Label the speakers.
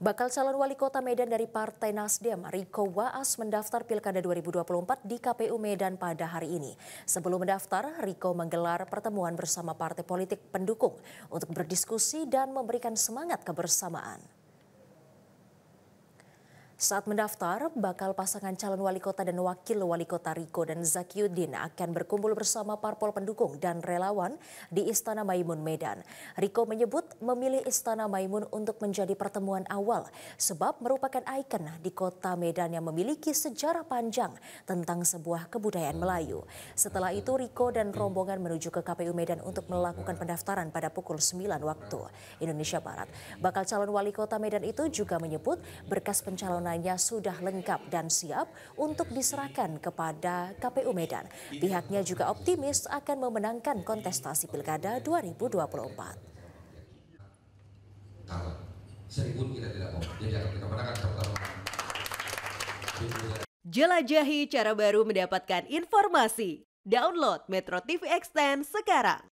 Speaker 1: Bakal calon wali kota Medan dari Partai Nasdem, Riko Waas mendaftar Pilkada 2024 di KPU Medan pada hari ini. Sebelum mendaftar, Riko menggelar pertemuan bersama partai politik pendukung untuk berdiskusi dan memberikan semangat kebersamaan. Saat mendaftar, bakal pasangan calon wali kota dan wakil wali kota Riko dan Zakiuddin akan berkumpul bersama parpol pendukung dan relawan di Istana Maimun Medan. Riko menyebut memilih Istana Maimun untuk menjadi pertemuan awal sebab merupakan ikon di kota Medan yang memiliki sejarah panjang tentang sebuah kebudayaan Melayu. Setelah itu, Riko dan rombongan menuju ke KPU Medan untuk melakukan pendaftaran pada pukul 9 waktu Indonesia Barat. Bakal calon wali kota Medan itu juga menyebut berkas pencalonan sudah lengkap dan siap untuk diserahkan kepada KPU Medan. Pihaknya juga optimis akan memenangkan kontestasi Pilkada 2024.
Speaker 2: Kalau 1000 kita tidak mau, jadi akan kita menangkan pertarungan.
Speaker 3: Jelajahi cara baru mendapatkan informasi. Download Metro TV Extend sekarang.